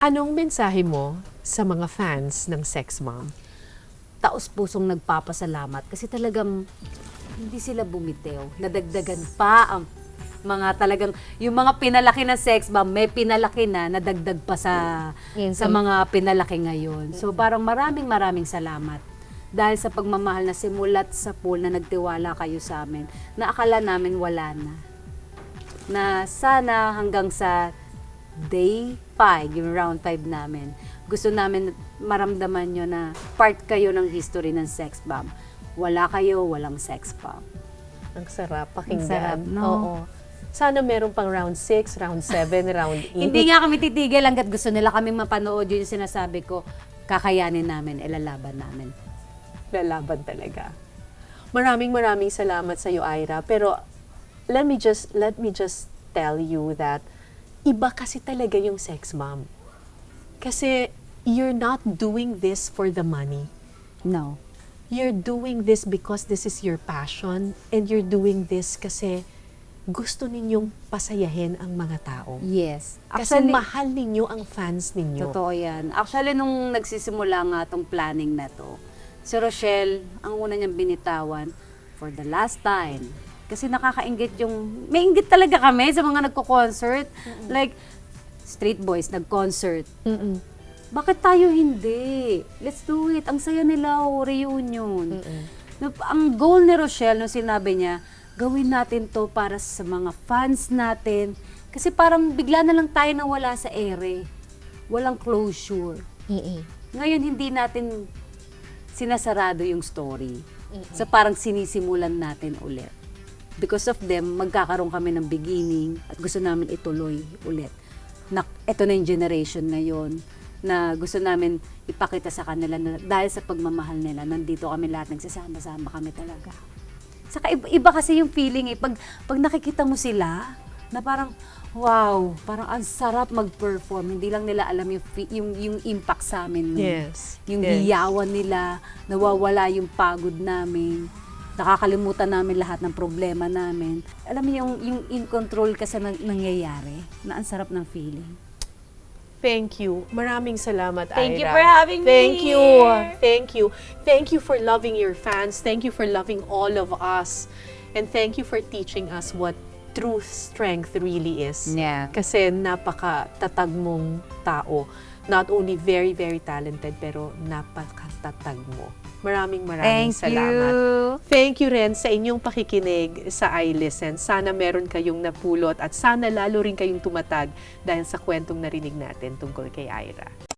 Anong mensahe mo sa mga fans ng Sex Mom? Taos-pusong nagpapasalamat kasi talagang hindi sila bumitew. Nadagdagan pa ang mga talagang, yung mga pinalaki na sex bomb, may pinalaki na, nadagdag pa sa mga pinalaki ngayon. So parang maraming salamat. Dahil sa pagmamahal na simulat sa pool na nagtiwala kayo sa amin, na akala namin wala na. Na sana hanggang sa day 5, yung round 5 namin, gusto namin maramdaman nyo na part kayo ng history ng sex bomb. Wala kayo, walang sex bomb. Ang sarap pakinggan. Ang sarap, no? Oo. Sana meron pang round 6, round 7, round 8. Hindi nga kami titigil hanggat gusto nila kami mapanood yung sinasabi ko, kakayanin namin, ilalaban namin. Lalaban talaga. Maraming salamat sa iyo, Ira. Pero let me just tell you that iba kasi talaga yung Sex Mom. Kasi you're not doing this for the money. No. You're doing this because this is your passion, and you're doing this kasi gusto ninyong pasayahin ang mga tao. Yes. Kasi mahal ninyo ang fans ninyo. Totoo yan. Actually, nung nagsisimula nga tong planning na to, si Rochelle, ang una niyang binitawan, for the last time. Kasi nakakainggit yung, may inggit talaga kami sa mga nagko-concert. Like, Street Boys, nag-concert. Bakit tayo hindi? Let's do it. Ang saya nila, reunion. Ang goal ni Rochelle, nung sinabi niya, gawin natin to para sa mga fans natin. Kasi parang bigla na lang tayo nawala sa ere. Walang closure. Ngayon, hindi natin sinasarado yung story. So parang sinisimulan natin ulit. Because of them, magkakaroon kami ng beginning at gusto namin ituloy ulit. Ito na yung generation ngayon na gusto namin ipakita sa kanila na dahil sa pagmamahal nila, nandito kami lahat, nagsasama-sama kami talaga. Saka iba kasi yung feeling pag nakikita mo sila, na parang, wow, parang ang sarap mag-perform. Hindi lang nila alam yung impact sa amin. Yes. Yung hiyawan nila, nawawala yung pagod namin. Nakakalimutan namin lahat ng problema namin. Alam mo yung in control kasi nangyayari, na ang sarap ng feeling. Thank you. Maraming salamat, Ira. Thank you for having me Thank you. here. Thank you. Thank you for loving your fans. Thank you for loving all of us. And thank you for teaching us what true strength really is. Yeah. Kasi napakatatag mong tao. Not only very talented, pero napakatatag mo. Maraming salamat. You. Thank you rin sa inyong pakikinig sa iListen. Sana meron kayong napulot at sana lalo rin kayong tumatag dahil sa kwentong narinig natin tungkol kay Ira.